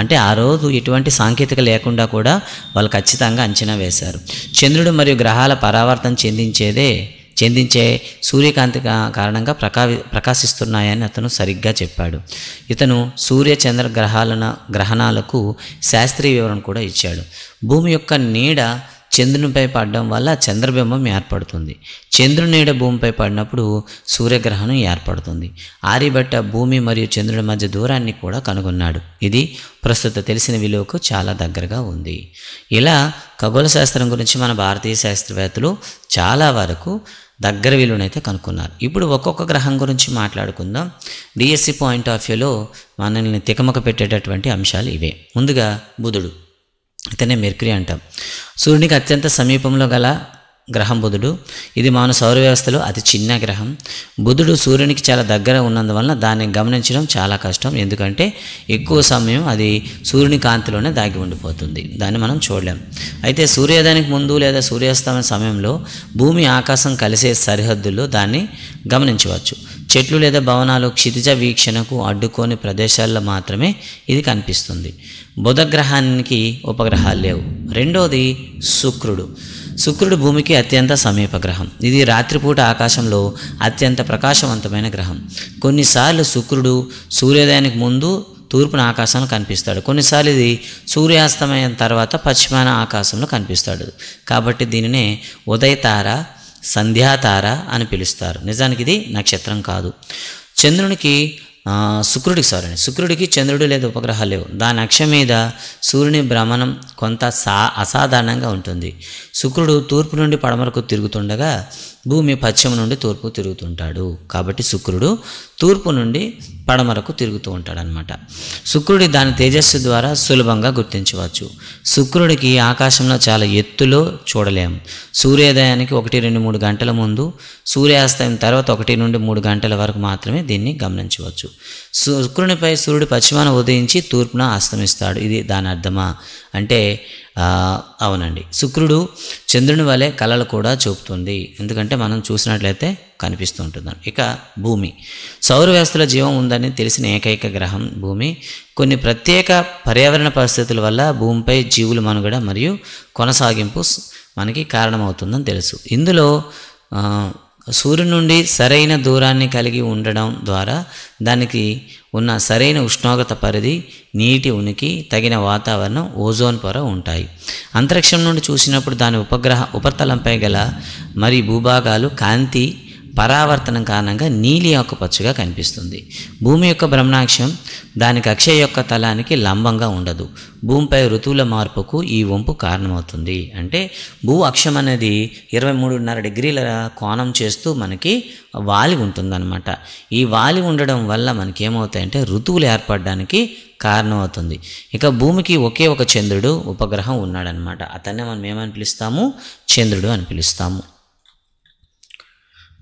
అంటే ఆ రోజు ఎటువంటి సాంకేతిక లేకుండా కూడా వాళ్ళు ఖచ్చితంగా అంచనా వేశారు. చంద్రుడు మరియు గ్రహాల పరావర్తన చెందించే సూర్యకాంతి కారణంగా ప్రకాశిస్తున్నాయని అతను సరిగ్గా చెప్పాడు. ఇతను సూర్య చంద్ర గ్రహణాలకు శాస్త్రీయ వివరణ కూడా ఇచ్చాడు. భూమి యొక్క నీడ చంద్రునిపై పడడం వల్ల చంద్రబింబం ఏర్పడుతుంది. చంద్రుని నీడ భూమిపై పడినప్పుడు సూర్యగ్రహణం ఏర్పడుతుంది. ఆర్యభట్ట భూమి మరియు చంద్రుడి మధ్య దూరాన్ని కూడా కనుగొన్నాడు. ఇది ప్రస్తుత తెలిసిన విలువకు చాలా దగ్గరగా ఉంది. ఇలా ఖగోళ శాస్త్రం గురించి మన భారతీయ శాస్త్రవేత్తలు చాలా వరకు దగ్గర విలువనైతే కనుక్కున్నారు. ఇప్పుడు ఒక్కొక్క గ్రహం గురించి మాట్లాడుకుందాం. డిఎస్సి పాయింట్ ఆఫ్ వ్యూలో మనల్ని తికమక పెట్టేటటువంటి అంశాలు ఇవే. ముందుగా బుధుడు, ఇతనే మెర్క్యూరీ అంటాం. సూర్యునికి అత్యంత సమీపంలో గల గ్రహం బుధుడు. ఇది మన సౌర వ్యవస్థలో అతి చిన్న గ్రహం. బుధుడు సూర్యునికి చాలా దగ్గర ఉన్నందువలన దాన్ని గమనించడం చాలా కష్టం. ఎందుకంటే ఎక్కువ సమయం అది సూర్యుని కాంతిలోనే దాగి ఉండిపోతుంది, దాన్ని మనం చూడలేం. అయితే సూర్యోదయానికి ముందు లేదా సూర్యాస్తమయ సమయంలో భూమి ఆకాశం కలిసే సరిహద్దుల్లో దాన్ని గమనించవచ్చు. చెట్లు లేదా భవనాలు క్షితిజ వీక్షణకు అడ్డుకోని ప్రదేశాల్లో మాత్రమే ఇది కనిపిస్తుంది. బుధ గ్రహానికి ఉపగ్రహాలు లేవు. రెండోది శుక్రుడు భూమికి అత్యంత సమీప గ్రహం. ఇది రాత్రిపూట ఆకాశంలో అత్యంత ప్రకాశవంతమైన గ్రహం. కొన్నిసార్లు శుక్రుడు సూర్యోదయానికి ముందు తూర్పున ఆకాశంలో కనిపిస్తాడు. కొన్నిసార్లు ఇది సూర్యాస్తమయం తర్వాత పశ్చిమాన ఆకాశంలో కనిపిస్తాడు. కాబట్టి దీనినే ఉదయతార, సంధ్యాతార అని పిలుస్తారు. నిజానికి ఇది నక్షత్రం కాదు. శుక్రుడికి చంద్రుడు లేదా ఉపగ్రహాలు లేవు. దాని అక్షం మీద సూర్యుని భ్రమణం కొంత అసాధారణంగా ఉంటుంది. శుక్రుడు తూర్పు నుండి పడమరకు తిరుగుతుండగా భూమి పశ్చిమ నుండి తూర్పు తిరుగుతుంటాడు. కాబట్టి శుక్రుడు తూర్పు నుండి పడమరకు తిరుగుతూ ఉంటాడు అనమాట. శుక్రుడి దాని తేజస్సు ద్వారా సులభంగా గుర్తించవచ్చు. శుక్రుడికి ఆకాశంలో చాలా ఎత్తులో చూడలేము. సూర్యోదయానికి 1-2-3 గంటల ముందు, సూర్యాస్తమయం తర్వాత 1 నుండి 3 గంటల వరకు మాత్రమే దీన్ని గమనించవచ్చు. శుక్రునిపై సూర్యుడు పశ్చిమాన ఉదయించి తూర్పున అస్తమిస్తాడు. ఇది దాని అర్థమా అంటే అవునండి, శుక్రుడు చంద్రుని వలె కళలు కూడా చూపుతుంది. ఎందుకంటే మనం చూసినట్లయితే కనిపిస్తూ ఉంటుంది. ఇక భూమి, సౌర వ్యవస్థలో జీవం ఉందని తెలిసిన ఏకైక గ్రహం భూమి. కొన్ని ప్రత్యేక పర్యావరణ పరిస్థితుల వల్ల భూమిపై జీవుల మనుగడ మరియు కొనసాగింపు మనకి కారణమవుతుందని తెలుసు. ఇందులో సూర్యుని నుండి సరైన దూరాన్ని కలిగి ఉండడం ద్వారా దానికి ఉన్న సరైన ఉష్ణోగ్రత పరిధి, నీటి ఉనికి, తగిన వాతావరణం, ఓజోన్ పొర ఉంటాయి. అంతరిక్షం నుండి చూసినప్పుడు దాని ఉపరితలంపై గల మరి భూభాగాలు కాంతి పరావర్తనం కారణంగా నీలి ఆకుపచ్చగా కనిపిస్తుంది. భూమి యొక్క భ్రమణాక్షం దాని కక్ష యొక్క తలానికి లంబంగా ఉండదు. భూమిపై ఋతువుల మార్పుకు ఈ వంపు కారణమవుతుంది. అంటే భూ అక్షం అనేది 23.5 డిగ్రీల కోణం చేస్తూ మనకి వాలి ఉంటుందన్నమాట. ఈ వాలి ఉండడం వల్ల మనకి ఏమవుతాయంటే ఋతువులు ఏర్పడడానికి కారణమవుతుంది. ఇక భూమికి ఒకే ఒక చంద్రుడు ఉపగ్రహం ఉన్నాడనమాట. అతన్నే మనం ఏమని పిలుస్తాము? చంద్రుడు అని పిలుస్తాము.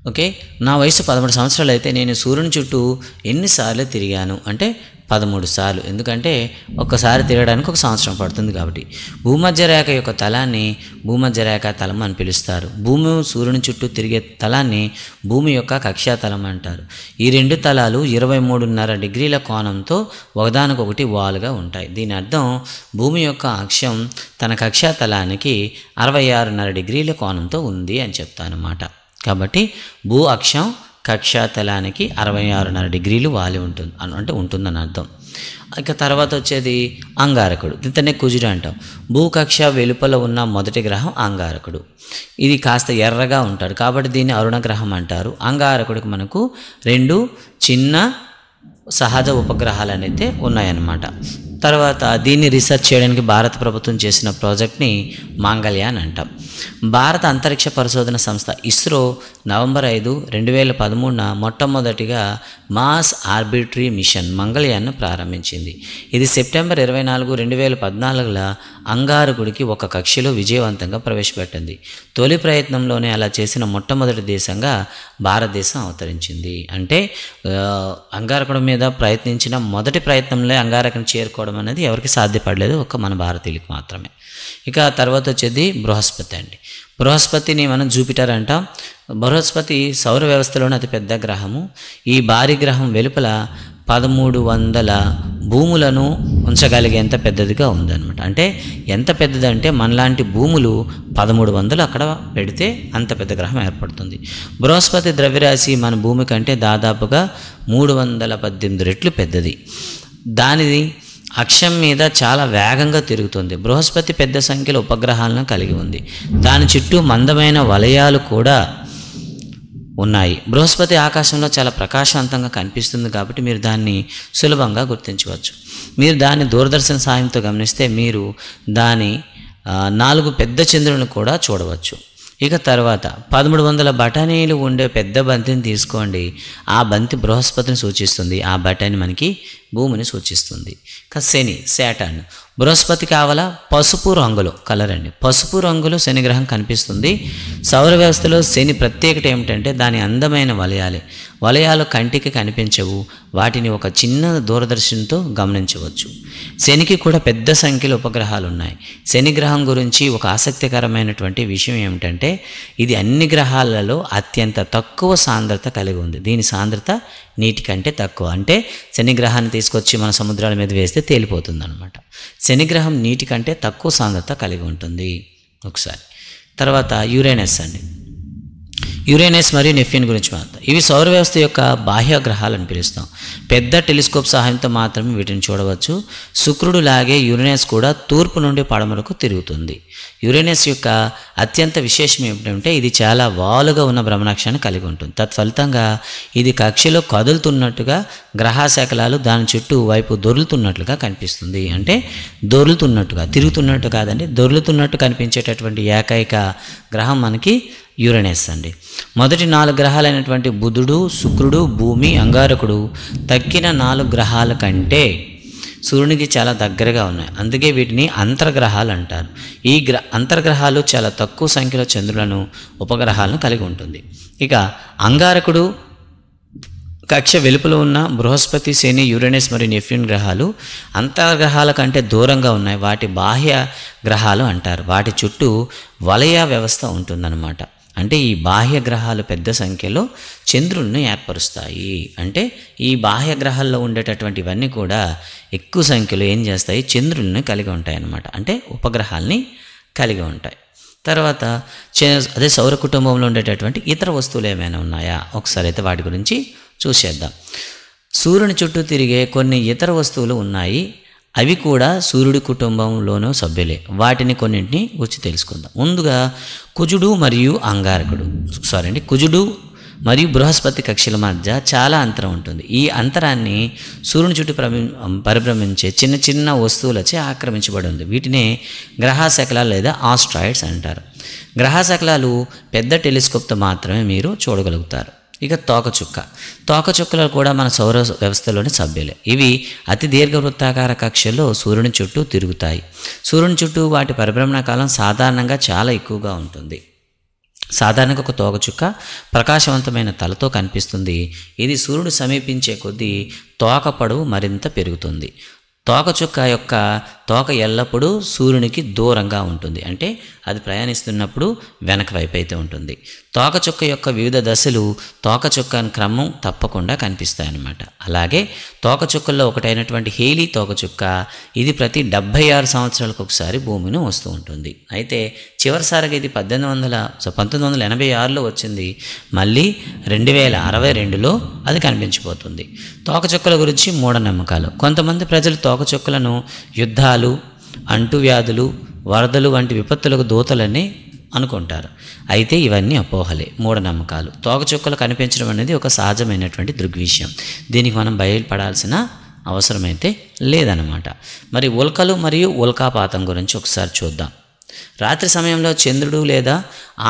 ఓకే, నా వయసు 13 సంవత్సరాలు అయితే నేను సూర్యుని చుట్టూ ఎన్నిసార్లు తిరిగాను అంటే 13 సార్లు. ఎందుకంటే ఒక్కసారి తిరగడానికి 1 సంవత్సరం పడుతుంది కాబట్టి. భూమధ్యరేఖ యొక్క తలాన్ని భూమధ్యరేఖ తలం అని పిలుస్తారు. భూమి సూర్యుని చుట్టూ తిరిగే తలాన్ని భూమి యొక్క కక్షా తలం అంటారు. ఈ 2 తలాలు 23.5 డిగ్రీల కోణంతో ఒకదానికొకటి వాలుగా ఉంటాయి. దీని అర్థం భూమి యొక్క అక్షం తన కక్షా తలానికి 66.5 డిగ్రీల కోణంతో ఉంది అని చెప్తానమాట. కాబట్టి భూ అక్షం కక్షాతలానికి 66.5 డిగ్రీలు వాలి ఉంటుంది అంటే ఉంటుందని అర్థం. ఇక తర్వాత వచ్చేది అంగారకుడు. ఇతనే కుజుడు అంటాం. భూకక్ష వెలుపల ఉన్న మొదటి గ్రహం అంగారకుడు. ఇది కాస్త ఎర్రగా ఉంటాడు కాబట్టి దీన్ని అరుణ గ్రహం అంటారు. అంగారకుడికి మనకు 2 చిన్న సహజ ఉపగ్రహాలు అయితే ఉన్నాయన్నమాట. తర్వాత దీన్ని రీసెర్చ్ చేయడానికి భారత ప్రభుత్వం చేసిన ప్రాజెక్ట్ని మంగళయాన్ అంటాం. భారత అంతరిక్ష పరిశోధన సంస్థ ఇస్రో నవంబర్ 5, 2013 మొట్టమొదటిగా మాస్ ఆర్బిటరీ మిషన్ మంగళయాన్ను ప్రారంభించింది. ఇది సెప్టెంబర్ 24, 2014 అంగారకుడికి ఒక కక్షలో విజయవంతంగా ప్రవేశపెట్టింది. తొలి ప్రయత్నంలోనే అలా చేసిన మొట్టమొదటి దేశంగా భారతదేశం అవతరించింది. అంటే అంగారకుడి మీద ప్రయత్నించిన మొదటి ప్రయత్నంలో అంగారకుని చేరుకోవడం చూడడం అనేది ఎవరికి సాధ్యపడలేదు, ఒక్క మన భారతీయులకు మాత్రమే. ఇక తర్వాత వచ్చేది బృహస్పతి అండి. బృహస్పతిని మనం జూపిటర్ అంటాం. బృహస్పతి సౌర వ్యవస్థలోని అతిపెద్ద గ్రహము. ఈ భారీ గ్రహం వెలుపల 1300 భూములను ఉంచగలిగేంత పెద్దదిగా ఉందన్నమాట. అంటే ఎంత పెద్దదంటే మనలాంటి భూములు 1300 అక్కడ పెడితే అంత పెద్ద గ్రహం ఏర్పడుతుంది. బృహస్పతి ద్రవ్యరాశి మన భూమి కంటే దాదాపుగా 318 రెట్లు పెద్దది. దానిది అక్షం మీద చాలా వేగంగా తిరుగుతుంది. బృహస్పతి పెద్ద సంఖ్యలో ఉపగ్రహాలను కలిగి ఉంది. దాని చుట్టూ మందమైన వలయాలు కూడా ఉన్నాయి. బృహస్పతి ఆకాశంలో చాలా ప్రకాశవంతంగా కనిపిస్తుంది కాబట్టి మీరు దాన్ని సులభంగా గుర్తించవచ్చు. మీరు దాన్ని దూరదర్శన సాయంతో గమనిస్తే మీరు దాని 4 పెద్ద చంద్రులను కూడా చూడవచ్చు. ఇక తర్వాత 1300 బఠానీలు ఉండే పెద్ద బంతిని తీసుకోండి. ఆ బంతి బృహస్పతిని సూచిస్తుంది, ఆ బఠానీ మనకి భూమిని సూచిస్తుంది. ఇక శని, శాటర్న్. బృహస్పతి కావాల పసుపు రంగులో కలర్ అండి, పసుపు రంగులో శని గ్రహం కనిపిస్తుంది. సౌర వ్యవస్థలో శని ప్రత్యేకత ఏమిటంటే దాని అందమైన వలయాలు కంటికి కనిపించవు, వాటిని ఒక చిన్న దూరదర్శనంతో గమనించవచ్చు. శనికి కూడా పెద్ద సంఖ్యలో ఉపగ్రహాలు ఉన్నాయి. శని గ్రహం గురించి ఒక ఆసక్తికరమైనటువంటి విషయం ఏమిటంటే ఇది అన్ని గ్రహాలలో అత్యంత తక్కువ సాంద్రత కలిగి ఉంది. దీని సాంద్రత నీటి కంటే తక్కువ. అంటే శని గ్రహాన్ని తీసుకొచ్చి మన సముద్రాల మీద వేస్తే తేలిపోతుంది అనమాట. శని గ్రహం నీటి కంటే తక్కువ సాంద్రత కలిగి ఉంటుంది. ఒకసారి తర్వాత యురేనస్ అండి. యురేనస్ మరియు నెప్ట్యూన్ గురించి మాట్లాడతాం. ఇవి సౌర వ్యవస్థ యొక్క బాహ్య గ్రహాలను పిలుస్తాం. పెద్ద టెలిస్కోప్ సహాయంతో మాత్రమే వీటిని చూడవచ్చు. శుక్రుడు లాగే యురేనస్ కూడా తూర్పు నుండి పడమరకు తిరుగుతుంది. యురేనస్ యొక్క అత్యంత విశేషం ఏమిటంటే ఇది చాలా వాలుగా ఉన్న భ్రమణాక్షాన్ని కలిగి ఉంటుంది. తత్ఫలితంగా ఇది కక్షలో కదులుతున్నట్టుగా గ్రహశకలాలు దాని చుట్టూ వైపు దొర్లుతున్నట్లుగా కనిపిస్తుంది. అంటే దొర్లుతున్నట్టుగా, తిరుగుతున్నట్టు కాదండి, దొర్లుతున్నట్టు కనిపించేటటువంటి ఏకైక గ్రహం మనకి యురేనస్ అండి. మొదటి 4 గ్రహాలైనటువంటి బుధుడు, శుక్రుడు, భూమి, అంగారకుడు తక్కిన 4 గ్రహాల కంటే సూర్యునికి చాలా దగ్గరగా ఉన్నాయి. అందుకే వీటిని అంతర్గ్రహాలు అంటారు. ఈ అంతర్గ్రహాలు చాలా తక్కువ సంఖ్యలో చంద్రులను, ఉపగ్రహాలను కలిగి ఉంటుంది. ఇక అంగారకుడు కక్ష వెలుపల ఉన్న బృహస్పతి, శని, యురేనస్ మరియు నెప్ట్యూన్ గ్రహాలు అంతర్గ్రహాల కంటే దూరంగా ఉన్నాయి. వాటి బాహ్య గ్రహాలు అంటారు. వాటి చుట్టూ వలయ వ్యవస్థ ఉంటుందన్నమాట. అంటే ఈ బాహ్య గ్రహాలు పెద్ద సంఖ్యలో చంద్రుడిని ఏర్పరుస్తాయి. అంటే ఈ బాహ్య గ్రహాల్లో ఉండేటటువంటి ఇవన్నీ కూడా ఎక్కువ సంఖ్యలో ఏం చేస్తాయి, చంద్రుడిని కలిగి ఉంటాయి అన్నమాట. అంటే ఉపగ్రహాలని కలిగి ఉంటాయి. తర్వాత అదే సౌర కుటుంబంలో ఉండేటటువంటి ఇతర వస్తువులు ఏమైనా ఉన్నాయా ఒకసారి అయితే వాటి గురించి చూసేద్దాం. సూర్యుని చుట్టూ తిరిగే కొన్ని ఇతర వస్తువులు ఉన్నాయి. అవి కూడా సూర్యుడి కుటుంబంలోనూ సభ్యులే. వాటిని కొన్నింటిని గురించి తెలుసుకుందాం. ముందుగా కుజుడు మరియు కుజుడు మరియు బృహస్పతి కక్షల మధ్య చాలా అంతరం ఉంటుంది. ఈ అంతరాన్ని సూర్యుని చుట్టూ పరిభ్రమించే చిన్న చిన్న వస్తువులచే ఆక్రమించబడి ఉంది. వీటినే గ్రహశకలాలు లేదా ఆస్ట్రాయిడ్స్ అంటారు. గ్రహశకలాలు పెద్ద టెలిస్కోప్తో మాత్రమే మీరు చూడగలుగుతారు. ఇక తోకచుక్కలు కూడా మన సౌర వ్యవస్థలోని సభ్యులే. ఇవి అతి దీర్ఘవృత్తాకార కక్షల్లో సూర్యుని చుట్టూ తిరుగుతాయి. సూర్యుని చుట్టూ వాటి పరిభ్రమణ కాలం సాధారణంగా చాలా ఎక్కువగా ఉంటుంది. సాధారణంగా ఒక తోకచుక్క ప్రకాశవంతమైన తలతో కనిపిస్తుంది. ఇది సూర్యుడు సమీపించే కొద్దీ తోక పొడవు మరింత పెరుగుతుంది. తోకచుక్క యొక్క తోక ఎల్లప్పుడూ సూర్యునికి దూరంగా ఉంటుంది. అంటే అది ప్రయాణిస్తున్నప్పుడు వెనక వైపు అయితే ఉంటుంది. తోకచుక్క యొక్క వివిధ దశలు తోకచుక్క క్రమం తప్పకుండా కనిపిస్తాయి అన్నమాట. అలాగే తోకచుక్కల్లో ఒకటైనటువంటి హేలీ తోకచుక్క ఇది ప్రతి 76 సంవత్సరాలకు ఒకసారి భూమిని వస్తూ ఉంటుంది. అయితే చివరిసారిగా ఇది 1986లో వచ్చింది. మళ్ళీ 2062లో అది కనిపించిపోతుంది. తోకచుక్కల గురించి మూఢనమ్మకాలు. కొంతమంది ప్రజలు తోకచుక్కలను యుద్ధాలు, అంటువ్యాధులు, వరదలు వంటి విపత్తులకు దూతలని అనుకుంటారు. అయితే ఇవన్నీ అపోహలే, మూఢనమ్మకాలు. తోకచుక్కలు కనిపించడం అనేది ఒక సహజమైనటువంటి దృగ్విషయం. దీనికి మనం బయలుపడాల్సిన అవసరమైతే లేదన్నమాట. మరి ఉల్కలు మరియు ఉల్కాపాతం గురించి ఒకసారి చూద్దాం. రాత్రి సమయంలో చంద్రుడు లేదా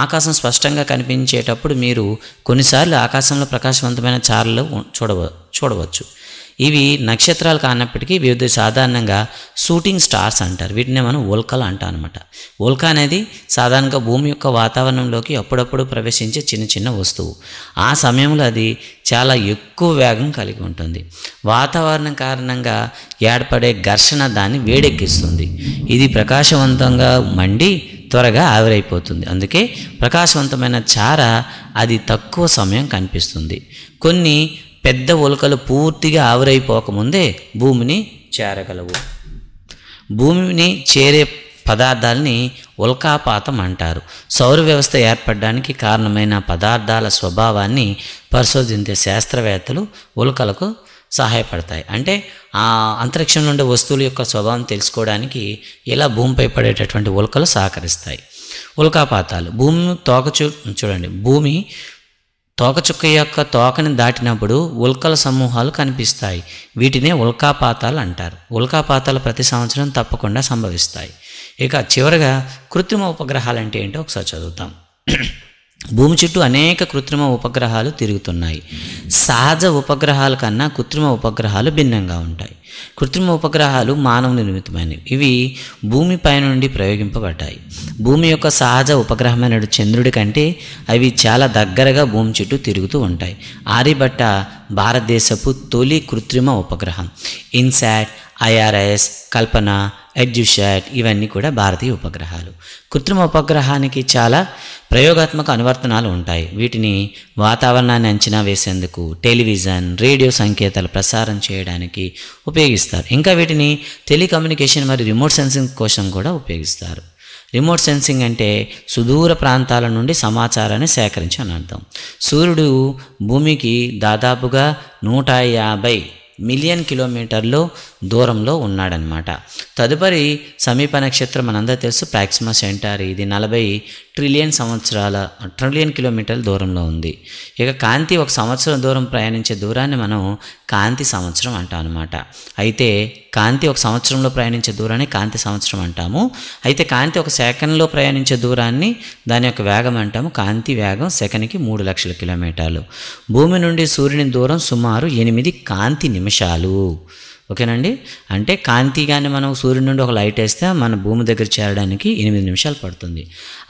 ఆకాశం స్పష్టంగా కనిపించేటప్పుడు మీరు కొన్నిసార్లు ఆకాశంలో ప్రకాశవంతమైన చారలు చూడవచ్చు. ఇవి నక్షత్రాలు కానప్పటికీ వివిధ సాధారణంగా షూటింగ్ స్టార్స్ అంటారు. వీటిని మనం ఉల్కలు అంటాం అనమాట. ఉల్క అనేది సాధారణంగా భూమి యొక్క వాతావరణంలోకి అప్పుడప్పుడు ప్రవేశించే చిన్న చిన్న వస్తువు. ఆ సమయంలో అది చాలా ఎక్కువ వేగం కలిగి ఉంటుంది. వాతావరణం కారణంగా ఏర్పడే ఘర్షణ దాన్ని వేడెక్కిస్తుంది. ఇది ప్రకాశవంతంగా మండి త్వరగా ఆవిరైపోతుంది. అందుకే ప్రకాశవంతమైన చార అది తక్కువ సమయం కనిపిస్తుంది. కొన్ని పెద్ద ఉల్కలు పూర్తిగా ఆవిరైపోకముందే భూమిని చేరగలవు. భూమిని చేరే పదార్థాలని ఉల్కాపాతం అంటారు. సౌర వ్యవస్థ ఏర్పడడానికి కారణమైన పదార్థాల స్వభావాన్ని పరిశోధించే శాస్త్రవేత్తలు ఉల్కలకు సహాయపడతాయి. అంటే ఆ అంతరిక్షంలో ఉండే వస్తువుల యొక్క స్వభావం తెలుసుకోవడానికి ఇలా భూమిపై పడేటటువంటి ఉల్కలు సహకరిస్తాయి. ఉల్కాపాతాలు భూమి చూడండి, భూమి తోకచుక్క యొక్క తోకని దాటినప్పుడు ఉల్కల సమూహాలు కనిపిస్తాయి. వీటినే ఉల్కాపాతాలు అంటారు. ఉల్కాపాతాలు ప్రతి సంవత్సరం తప్పకుండా సంభవిస్తాయి. ఇక చివరగా కృత్రిమ ఉపగ్రహాలు అంటే ఏంటో ఒకసారి చదువుతాం. భూమి చుట్టూ అనేక కృత్రిమ ఉపగ్రహాలు తిరుగుతున్నాయి. సహజ ఉపగ్రహాల కన్నా కృత్రిమ ఉపగ్రహాలు భిన్నంగా ఉంటాయి. కృత్రిమ ఉపగ్రహాలు మానవ నిర్మితమైనవి. ఇవి భూమిపై నుండి ప్రయోగింపబడ్డాయి. భూమి యొక్క సహజ ఉపగ్రహమైన చంద్రుడి కంటే అవి చాలా దగ్గరగా భూమి చుట్టూ తిరుగుతూ ఉంటాయి. ఆర్యభట్ట భారతదేశపు తొలి కృత్రిమ ఉపగ్రహం. ఇన్సాట్, IRS, కల్పన, ఎడ్యుశాట్ ఇవన్నీ కూడా భారతీయ ఉపగ్రహాలు. కృత్రిమ ఉపగ్రహానికి చాలా ప్రయోగాత్మక అనువర్తనాలు ఉంటాయి. వీటిని వాతావరణాన్ని అంచనా వేసేందుకు, టెలివిజన్, రేడియో సంకేతాలు ప్రసారం చేయడానికి ఉపయోగిస్తారు. ఇంకా వీటిని టెలికమ్యూనికేషన్ మరియు రిమోట్ సెన్సింగ్ కోసం కూడా ఉపయోగిస్తారు. రిమోట్ సెన్సింగ్ అంటే సుదూర ప్రాంతాల నుండి సమాచారాన్ని సేకరించని అర్థం. సూర్యుడు భూమికి దాదాపుగా 150 మిలియన్ కిలోమీటర్లు దూరంలో ఉన్నాడనమాట. తదుపరి సమీప నక్షత్రం మనందరూ తెలుసు ప్రాక్సిమా సెంటారి. ఇది 40 ట్రిలియన్ కిలోమీటర్ల దూరంలో ఉంది. ఇక కాంతి ఒక సంవత్సరం దూరం ప్రయాణించే దూరాన్ని మనం కాంతి సంవత్సరం అంటాం అనమాట. అయితే కాంతి ఒక సంవత్సరంలో ప్రయాణించే దూరాన్ని కాంతి సంవత్సరం అంటాము. అయితే కాంతి ఒక సెకండ్లో ప్రయాణించే దూరాన్ని దాని యొక్క వేగం అంటాము. కాంతి వేగం సెకన్కి 3 లక్షల కిలోమీటర్లు. భూమి నుండి సూర్యుని దూరం సుమారు 8 కాంతి నిమిషాలు. ఓకేనండి. అంటే కాంతి కానీ మనం సూర్యుడి నుండి ఒక లైట్ వేస్తే మన భూమి దగ్గర చేరడానికి 8 నిమిషాలు పడుతుంది.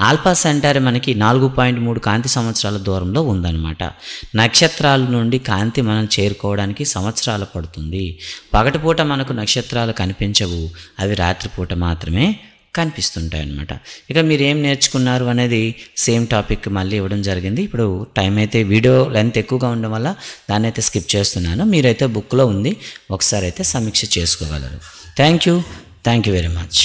ఆల్ఫా సెంటారి మనకి 4.3 కాంతి సంవత్సరాల దూరంలో ఉందన్నమాట. నక్షత్రాల నుండి కాంతి మనం చేరుకోవడానికి సంవత్సరాలు పడుతుంది. పగటిపూట మనకు నక్షత్రాలు కనిపించవు, అవి రాత్రిపూట మాత్రమే కనిపిస్తుంటాయి అన్నమాట. ఇక మీరు ఏం నేర్చుకున్నారు అనేది సేమ్ టాపిక్ మళ్ళీ ఇవ్వడం జరిగింది. ఇప్పుడు టైం అయితే వీడియో లెంత్ ఎక్కువగా ఉండడం వల్ల దాన్ని అయితే స్కిప్ చేస్తున్నాను. మీరైతే బుక్లో ఉంది, ఒకసారి అయితే సమీక్ష చేసుకోగలరు. Thank you very much.